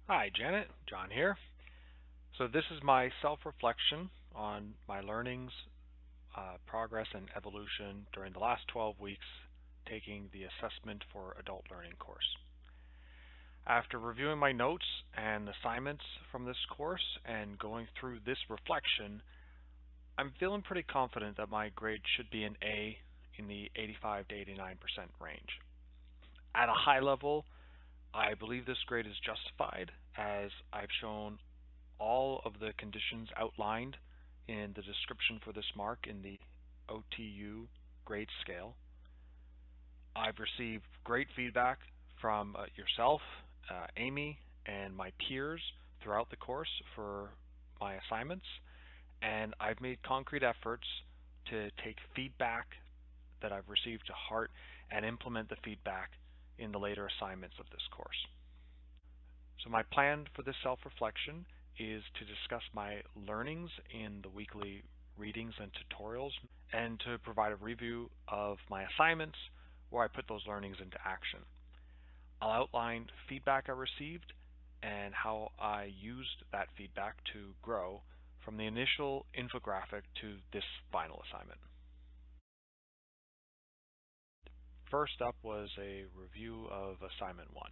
Hi, Janet. John here. So, this is my self reflection on my learnings, progress, and evolution during the last 12 weeks taking the Assessment for Adult Learning course. After reviewing my notes and assignments from this course and going through this reflection, I'm feeling pretty confident that my grade should be an A in the 85 to 89% range. At a high level, I believe this grade is justified as I've shown all of the conditions outlined in the description for this mark in the OTU grade scale. I've received great feedback from yourself, Amy, and my peers throughout the course for my assignments, and I've made concrete efforts to take feedback that I've received to heart and implement the feedback in the later assignments of this course. So my plan for this self-reflection is to discuss my learnings in the weekly readings and tutorials and to provide a review of my assignments where I put those learnings into action. I'll outline feedback I received and how I used that feedback to grow from the initial infographic to this final assignment. First up was a review of assignment 1.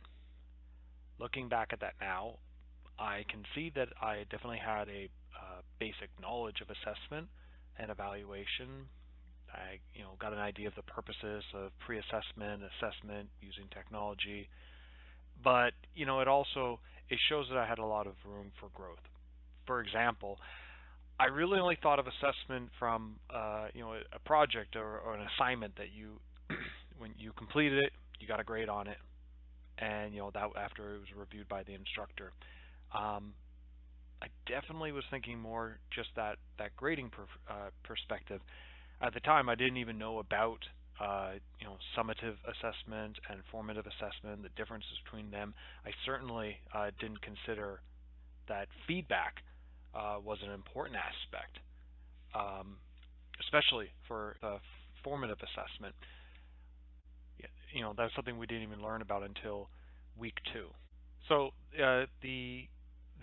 Looking back at that now, I can see that I definitely had a basic knowledge of assessment and evaluation. I got an idea of the purposes of pre-assessment, assessment using technology, but it shows that I had a lot of room for growth. For example, I really only thought of assessment from a project or an assignment that you when you completed it, you got a grade on it, and that after it was reviewed by the instructor. I definitely was thinking more just that grading perspective. At the time, I didn't even know about summative assessment and formative assessment, the differences between them. I certainly didn't consider that feedback was an important aspect, especially for formative assessment. That's something we didn't even learn about until week 2. So the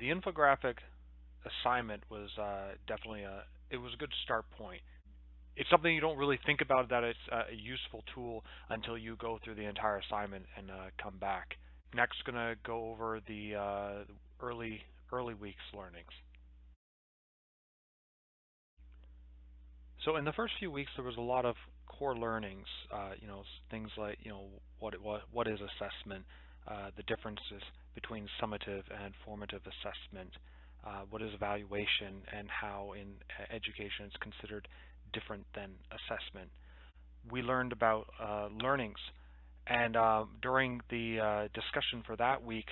infographic assignment was definitely it was a good start point. It's something you don't really think about that it's a useful tool until you go through the entire assignment and come back. Next, going to go over the early weeks learnings. So in the first few weeks, there was a lot of core learnings. Things like what is assessment, the differences between summative and formative assessment, what is evaluation, and how in education it's considered different than assessment. We learned about learnings, and during the discussion for that week,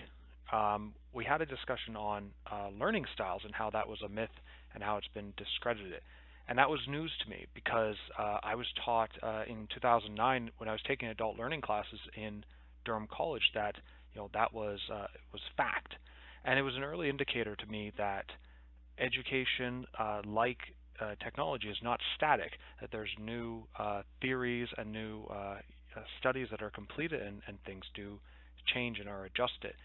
we had a discussion on learning styles and how that was a myth and how it's been discredited. And that was news to me because I was taught in 2009 when I was taking adult learning classes in Durham College that that was fact, and it was an early indicator to me that education, like technology, is not static. That there's new theories and new studies that are completed, and things do change and are adjusted,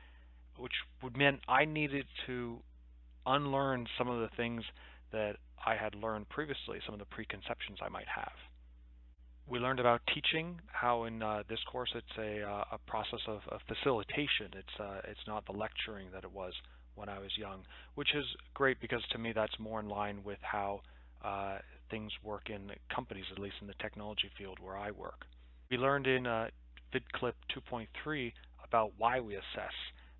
which would mean I needed to unlearn some of the things that I had learned previously, some of the preconceptions I might have. We learned about teaching, how in this course it's a process of facilitation. It's not the lecturing that it was when I was young, which is great because to me that's more in line with how things work in companies, at least in the technology field where I work. We learned in VidClip 2.3 about why we assess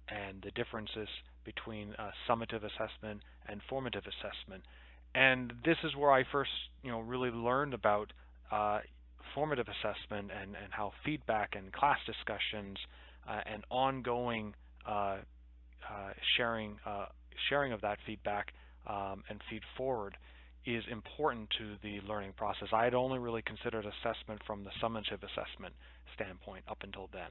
and the differences between summative assessment and formative assessment. And this is where I first, really learned about formative assessment and how feedback and class discussions and ongoing sharing of that feedback and feed forward is important to the learning process. I had only really considered assessment from the summative assessment standpoint up until then.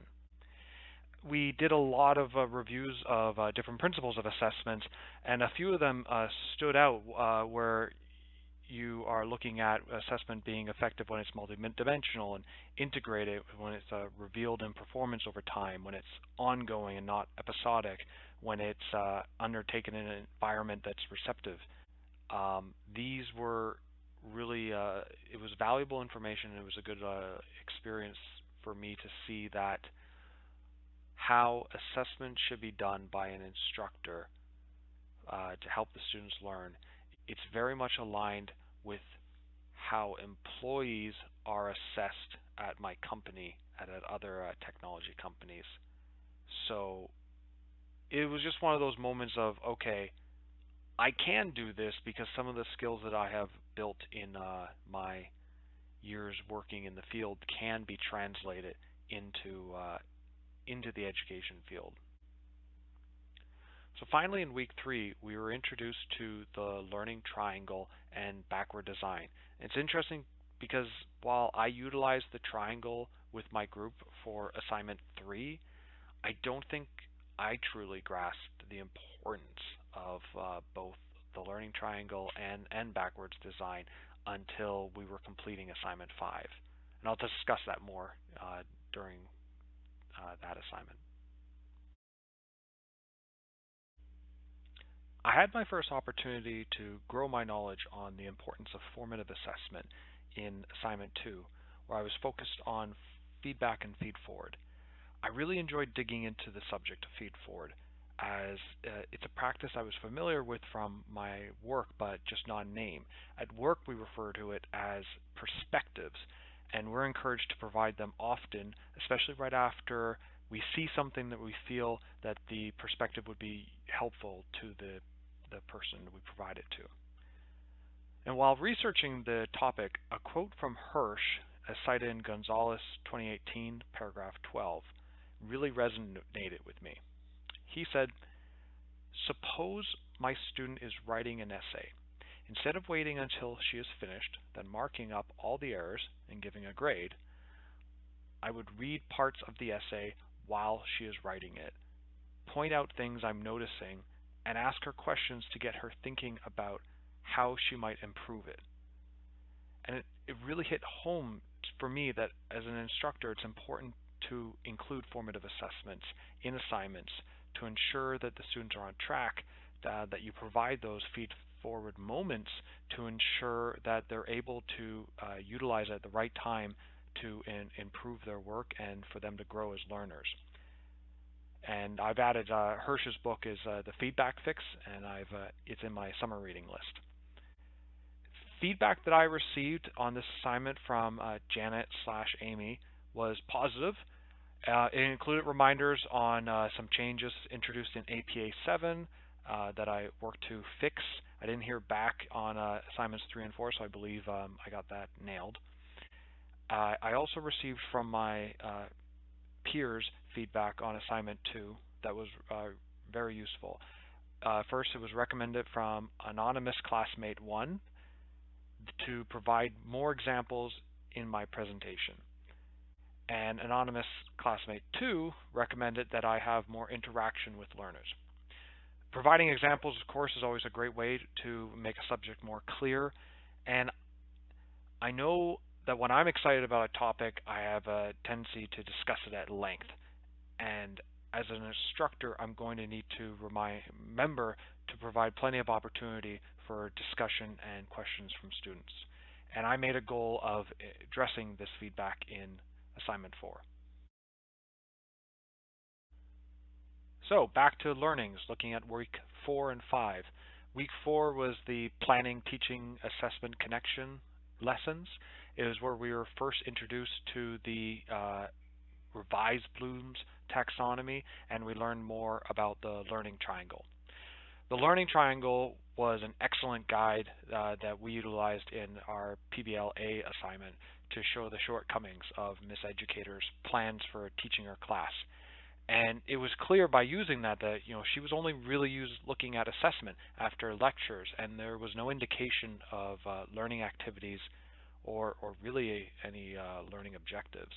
We did a lot of reviews of different principles of assessment, and a few of them stood out where you are looking at assessment being effective when it's multidimensional and integrated, when it's revealed in performance over time, when it's ongoing and not episodic, when it's undertaken in an environment that's receptive. These were really, it was valuable information, and it was a good experience for me to see that how assessment should be done by an instructor to help the students learn. It's very much aligned with how employees are assessed at my company and at other technology companies. So it was just one of those moments of, okay, I can do this because some of the skills that I have built in my years working in the field can be translated into the education field. So finally, in week 3, we were introduced to the learning triangle and backward design. It's interesting because while I utilized the triangle with my group for assignment 3, I don't think I truly grasped the importance of both the learning triangle and backwards design until we were completing assignment 5. And I'll discuss that more during that assignment. I had my first opportunity to grow my knowledge on the importance of formative assessment in assignment 2, where I was focused on feedback and feed forward. I really enjoyed digging into the subject of feed forward, as it's a practice I was familiar with from my work, but just not in name. At work, we refer to it as perspectives, and we're encouraged to provide them often, especially right after we see something that we feel that the perspective would be helpful to the person we provide it to. And while researching the topic, a quote from Hirsch, as cited in Gonzalez 2018, paragraph 12, really resonated with me. He said, "Suppose my student is writing an essay. Instead of waiting until she is finished, then marking up all the errors and giving a grade, I would read parts of the essay while she is writing it, point out things I'm noticing, and ask her questions to get her thinking about how she might improve it." And it really hit home for me that as an instructor, it's important to include formative assessments in assignments to ensure that the students are on track, that you provide those feed forward moments to ensure that they're able to utilize at the right time to improve their work and for them to grow as learners. And I've added Hirsch's book is The Feedback Fix, and it's in my summer reading list. Feedback that I received on this assignment from Janet/Amy was positive. It included reminders on some changes introduced in APA 7 that I worked to fix. I didn't hear back on assignments 3 and 4, so I believe I got that nailed. I also received from my peers feedback on assignment 2 that was very useful. First, it was recommended from Anonymous Classmate 1 to provide more examples in my presentation. And Anonymous Classmate 2 recommended that I have more interaction with learners. Providing examples, of course, is always a great way to make a subject more clear. And I know that when I'm excited about a topic, I have a tendency to discuss it at length. And as an instructor, I'm going to need to remember to provide plenty of opportunity for discussion and questions from students. And I made a goal of addressing this feedback in assignment 4. So back to learnings, looking at week 4 and 5. Week 4 was the planning, teaching, assessment, connection lessons. It was where we were first introduced to the revised Bloom's taxonomy, and we learned more about the learning triangle. The learning triangle was an excellent guide that we utilized in our PBL-A assignment to show the shortcomings of Miss Educator's plans for teaching her class. And it was clear by using that she was only really looking at assessment after lectures, and there was no indication of learning activities or really any learning objectives.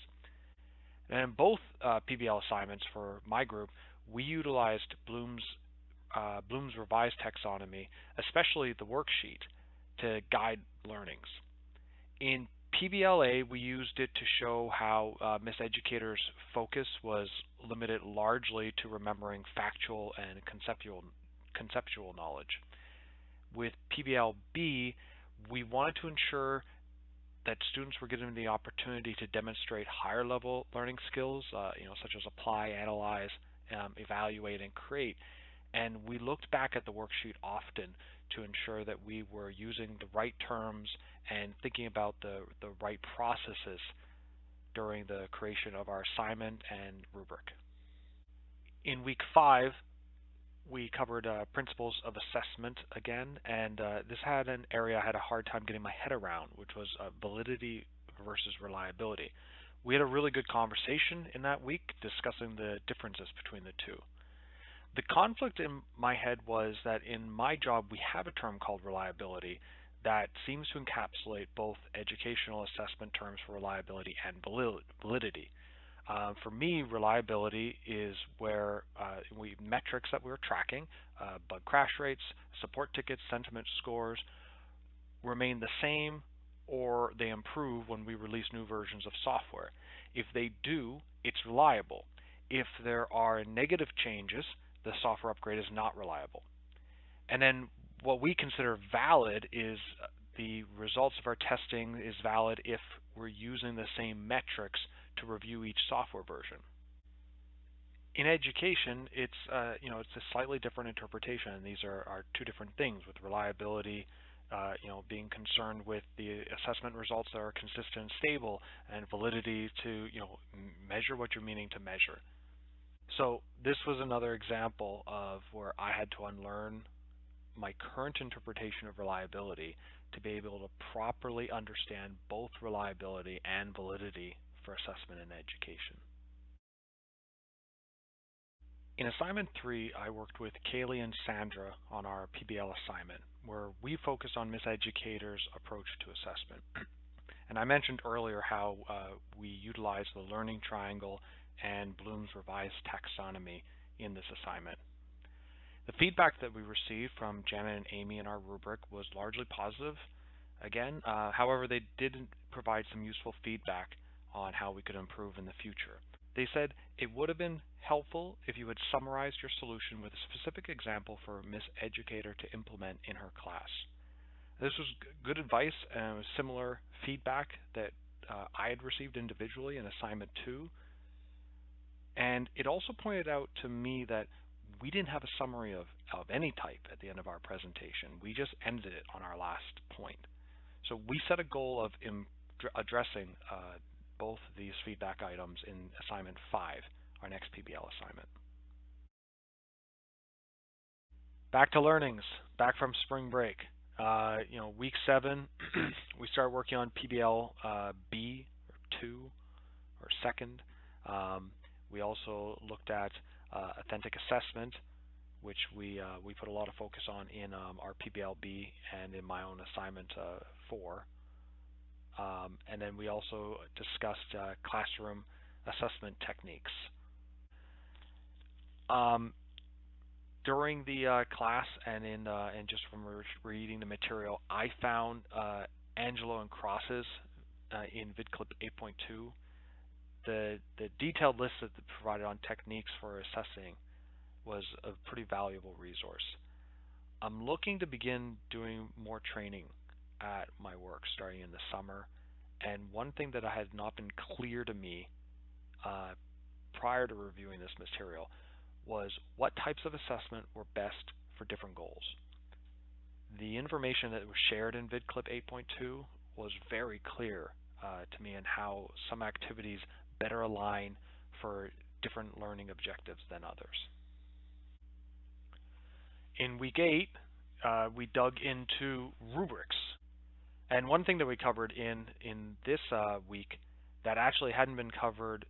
And in both PBL assignments for my group, we utilized Bloom's revised taxonomy, especially the worksheet, to guide learnings. In PBLA, we used it to show how miseducators' focus was limited largely to remembering factual and conceptual knowledge. With PBLB, we wanted to ensure that students were given the opportunity to demonstrate higher level learning skills, such as apply, analyze, evaluate, and create. And we looked back at the worksheet often to ensure that we were using the right terms and thinking about the right processes during the creation of our assignment and rubric. In week 5, we covered principles of assessment again, and this had an area I had a hard time getting my head around, which was validity versus reliability. We had a really good conversation in that week discussing the differences between the two. The conflict in my head was that in my job we have a term called reliability that seems to encapsulate both educational assessment terms for reliability and validity. For me, reliability is where metrics that we're tracking, bug crash rates, support tickets, sentiment scores, remain the same or they improve when we release new versions of software. If they do, it's reliable. If there are negative changes, the software upgrade is not reliable. And then what we consider valid is the results of our testing is valid if we're using the same metrics to review each software version. In education, it's it's a slightly different interpretation, and these are two different things. With reliability, being concerned with the assessment results that are consistent and stable, and validity to measure what you're meaning to measure. So this was another example of where I had to unlearn my current interpretation of reliability to be able to properly understand both reliability and validity for assessment and education. In assignment 3, I worked with Kaylee and Sandra on our PBL assignment, where we focused on miseducators' approach to assessment. And I mentioned earlier how we utilized the learning triangle and Bloom's revised taxonomy in this assignment. The feedback that we received from Janet and Amy in our rubric was largely positive. Again, however, they did provide some useful feedback on how we could improve in the future. They said it would have been helpful if you had summarized your solution with a specific example for Miss Educator to implement in her class. This was good advice and was similar feedback that I had received individually in assignment 2. And it also pointed out to me that we didn't have a summary of any type at the end of our presentation. We just ended it on our last point. So we set a goal of addressing both these feedback items in assignment 5, our next PBL assignment. Back to learnings, back from spring break. Week 7, we started working on PBL B or 2 or second. We also looked at authentic assessment, which we put a lot of focus on in our PBLB and in my own assignment 4. And then we also discussed classroom assessment techniques. During the class and just from reading the material, I found Angelo and Cross's in VidClip 8.2. The detailed list that they provided on techniques for assessing was a pretty valuable resource. I'm looking to begin doing more training at my work starting in the summer, and one thing that had not been clear to me prior to reviewing this material was what types of assessment were best for different goals. The information that was shared in VidClip 8.2 was very clear to me in how some activities better align for different learning objectives than others. In week 8, we dug into rubrics. And one thing that we covered in this week that actually hadn't been covered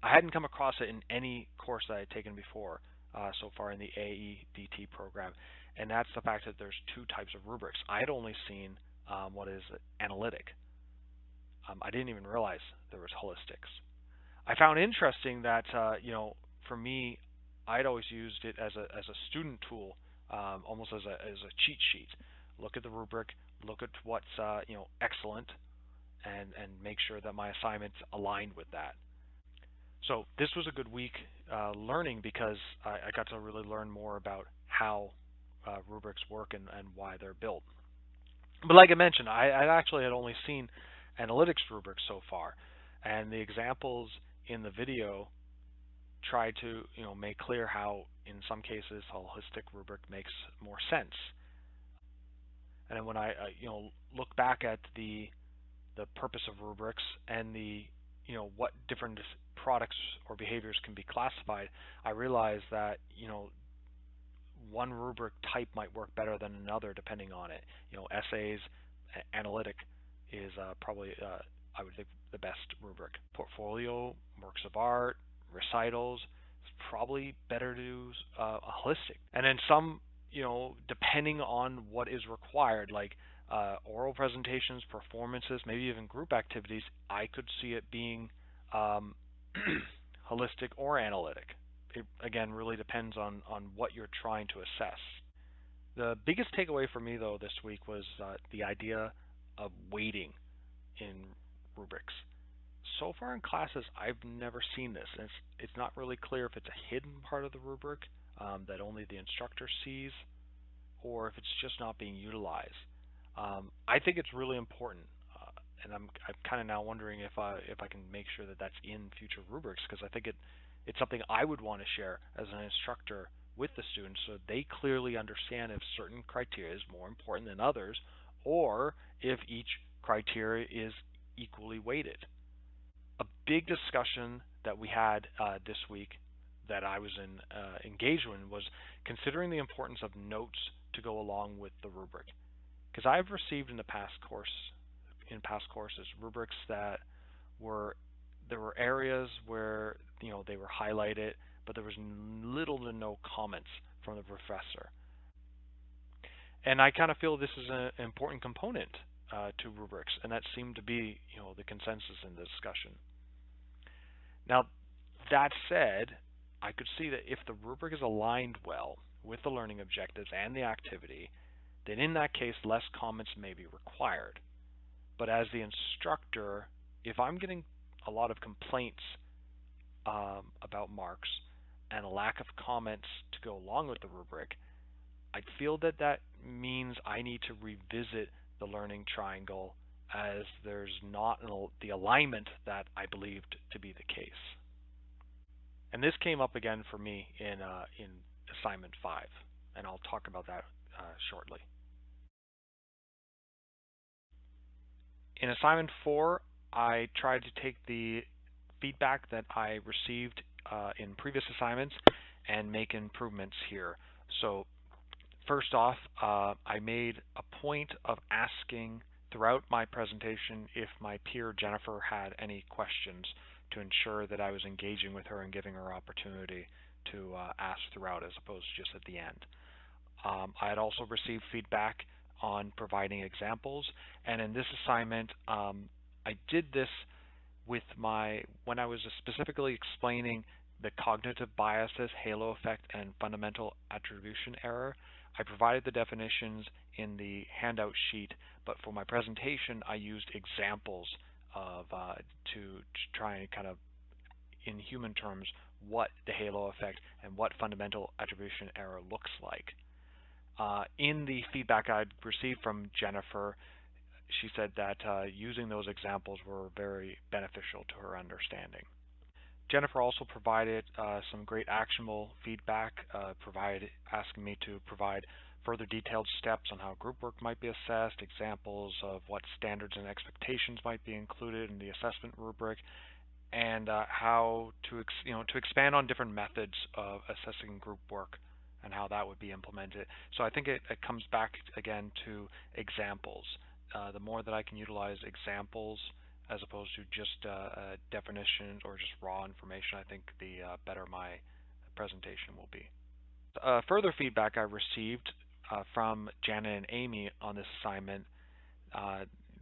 I hadn't come across it in any course that I had taken before so far in the AEDT program, and that's the fact that there's 2 types of rubrics. I had only seen what is analytic. I didn't even realize there was holistics. I found interesting that for me, I'd always used it as a student tool, almost as a cheat sheet. Look at the rubric, look at what's excellent, and make sure that my assignments aligned with that. So this was a good week learning, because I got to really learn more about how rubrics work and why they're built. But like I mentioned, I actually had only seen analytics rubrics so far, and the examples in the video try to make clear how in some cases holistic rubric makes more sense. And then when I look back at the purpose of rubrics and the what different products or behaviors can be classified, I realize that one rubric type might work better than another depending on it. Essays, analytic is probably I would think the best rubric. Portfolio, works of art, recitals, it's probably better to use holistic. And then some, depending on what is required, like oral presentations, performances, maybe even group activities, I could see it being holistic or analytic. It, again, really depends on what you're trying to assess. The biggest takeaway for me, though, this week was the idea of weighting in rubrics. So far in classes, I've never seen this. And it's not really clear if it's a hidden part of the rubric that only the instructor sees, or if it's just not being utilized. I think it's really important, and I'm kind of now wondering if I can make sure that that's in future rubrics, because I think it's something I would want to share as an instructor with the students, so they clearly understand if certain criteria is more important than others, or if each criteria is equally weighted. A big discussion that we had this week that I was engaged in was considering the importance of notes to go along with the rubric. Because I've received in past courses rubrics that there were areas where they were highlighted, but there was little to no comments from the professor. And I kind of feel this is an important component to rubrics, and that seemed to be the consensus in the discussion. Now, that said, I could see that if the rubric is aligned well with the learning objectives and the activity, then in that case less comments may be required. But as the instructor, if I'm getting a lot of complaints about marks and a lack of comments to go along with the rubric, I feel that that means I need to revisit the learning triangle, as there's not the alignment that I believed to be the case. And this came up again for me in assignment 5, and I'll talk about that shortly. In assignment 4, I tried to take the feedback that I received in previous assignments and make improvements here. So first off, I made a point of asking throughout my presentation if my peer Jennifer had any questions, to ensure that I was engaging with her and giving her opportunity to ask throughout as opposed to just at the end. I had also received feedback on providing examples, and in this assignment I did this with when I was specifically explaining the cognitive biases, halo effect, and fundamental attribution error. I provided the definitions in the handout sheet, but for my presentation I used examples of to try and kind of, in human terms, what the halo effect and what fundamental attribution error looks like. In the feedback I'd received from Jennifer, she said that using those examples were very beneficial to her understanding. Jennifer also provided some great actionable feedback, asking me to provide further detailed steps on how group work might be assessed, examples of what standards and expectations might be included in the assessment rubric, and how to expand on different methods of assessing group work and how that would be implemented. So I think it comes back again to examples. The more that I can utilize examples as opposed to just definitions or just raw information, I think the better my presentation will be. Further feedback I received from Janet and Amy on this assignment,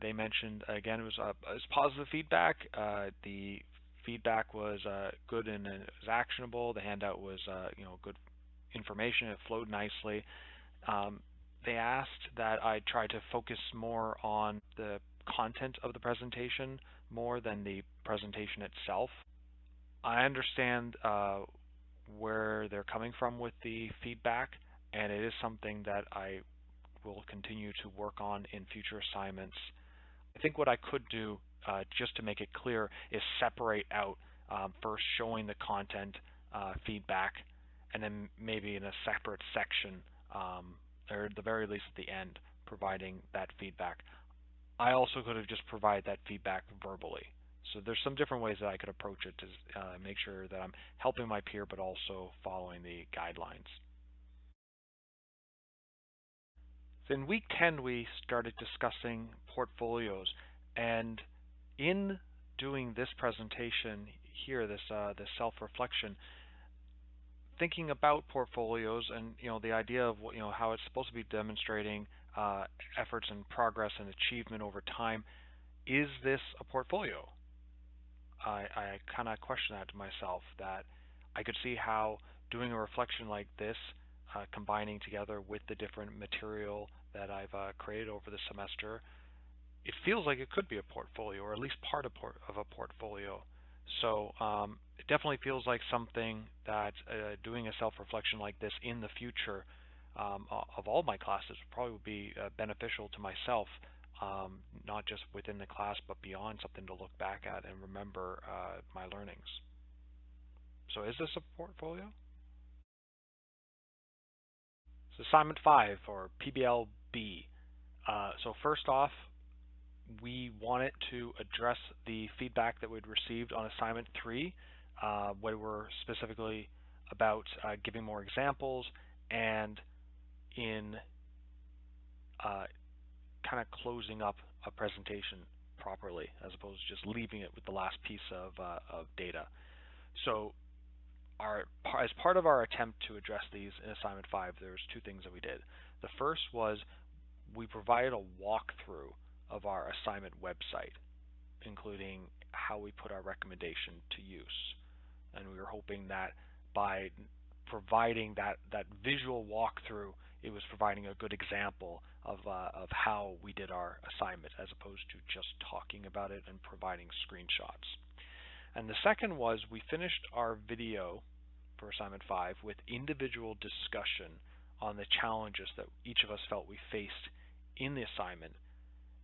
they mentioned, again, it was positive feedback. The feedback was good and it was actionable. The handout was good information. It flowed nicely. they asked that I try to focus more on the content of the presentation more than the presentation itself. I understand where they're coming from with the feedback, and it is something that I will continue to work on in future assignments. I think what I could do, just to make it clear, is separate out first showing the content feedback, and then maybe in a separate section, or at the very least at the end, providing that feedback. I also could have just provided that feedback verbally. So there's some different ways that I could approach it to make sure that I'm helping my peer, but also following the guidelines. So in week 10, we started discussing portfolios, and in doing this presentation here, this self-reflection, thinking about portfolios and the idea of how it's supposed to be demonstrating efforts and progress and achievement over time. Is this a portfolio? I kind of question that to myself, that I could see how doing a reflection like this, combining together with the different material that I've created over the semester, it feels like it could be a portfolio, or at least part of a portfolio. So it definitely feels like something that doing a self-reflection like this in the future of all my classes probably would be beneficial to myself, not just within the class, but beyond, something to look back at and remember my learnings. So is this a portfolio? So assignment 5, or PBL-B. So first off, we wanted to address the feedback that we'd received on assignment 3, where we're specifically about giving more examples and in kind of closing up a presentation properly, as opposed to just leaving it with the last piece of data. So as part of our attempt to address these in assignment 5, there's two things that we did. The first was we provided a walkthrough of our assignment website, including how we put our recommendation to use. And we were hoping that by providing that visual walkthrough, it was providing a good example of how we did our assignment, as opposed to just talking about it and providing screenshots. And the second was we finished our video for assignment 5 with individual discussion on the challenges that each of us felt we faced in the assignment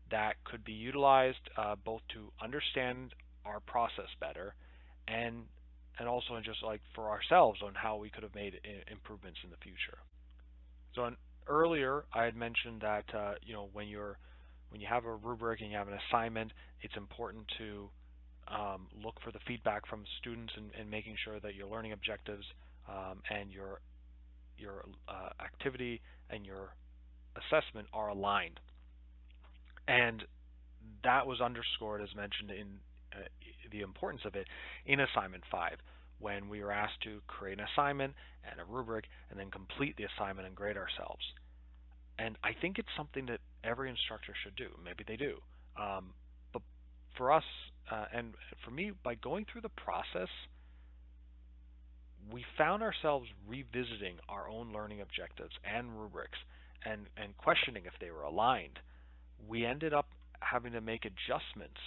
that could be utilized both to understand our process better and also just like for ourselves on how we could have made improvements in the future. So earlier I had mentioned that when you have a rubric and you have an assignment, it's important to look for the feedback from students and making sure that your learning objectives and your activity and your assessment are aligned. And that was underscored, as mentioned, in the importance of it in assignment 5, when we were asked to create an assignment and a rubric and then complete the assignment and grade ourselves. And I think it's something that every instructor should do. Maybe they do. But for us, and for me, by going through the process, we found ourselves revisiting our own learning objectives and rubrics and questioning if they were aligned. We ended up having to make adjustments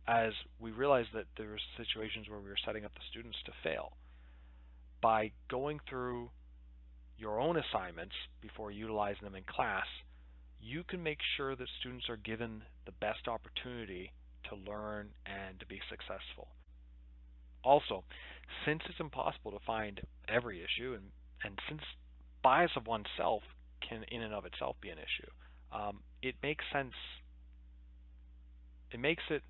as we realized that there were situations where we were setting up the students to fail. By going through your own assignments before utilizing them in class, you can make sure that students are given the best opportunity to learn and to be successful. Also, since it's impossible to find every issue, and since bias of oneself can in and of itself be an issue, it makes sense. It makes it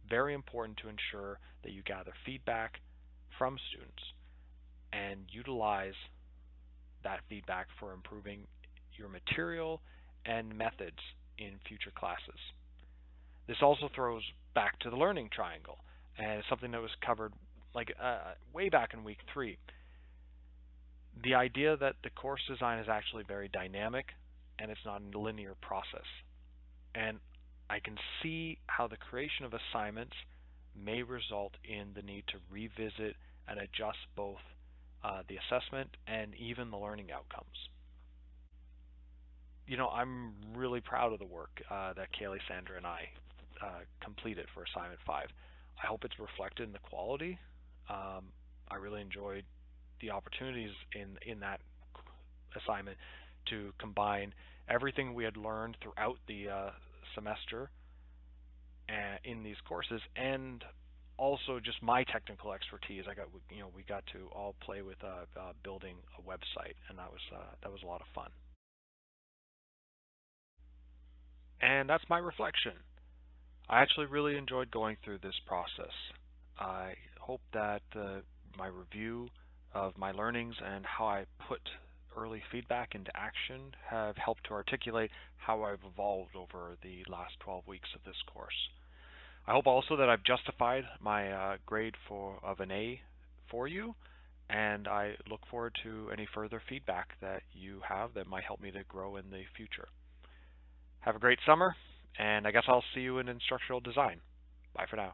very important to ensure that you gather feedback from students and utilize that feedback for improving your material and methods in future classes. This also throws back to the learning triangle, and it's something that was covered way back in week 3. The idea that the course design is actually very dynamic and it's not a linear process. And I can see how the creation of assignments may result in the need to revisit and adjust both the assessment and even the learning outcomes. I'm really proud of the work that Kaylee, Sandra, and I completed for assignment 5. I hope it's reflected in the quality. Um, I really enjoyed the opportunities in that assignment to combine everything we had learned throughout the semester in these courses, and also just my technical expertise. We got to all play with building a website, and that was a lot of fun. And that's my reflection. I actually really enjoyed going through this process. I hope that my review of my learnings and how I put early feedback into action have helped to articulate how I've evolved over the last 12 weeks of this course. I hope also that I've justified my grade of an A for you, and I look forward to any further feedback that you have that might help me to grow in the future. Have a great summer, and I guess I'll see you in instructional design. Bye for now.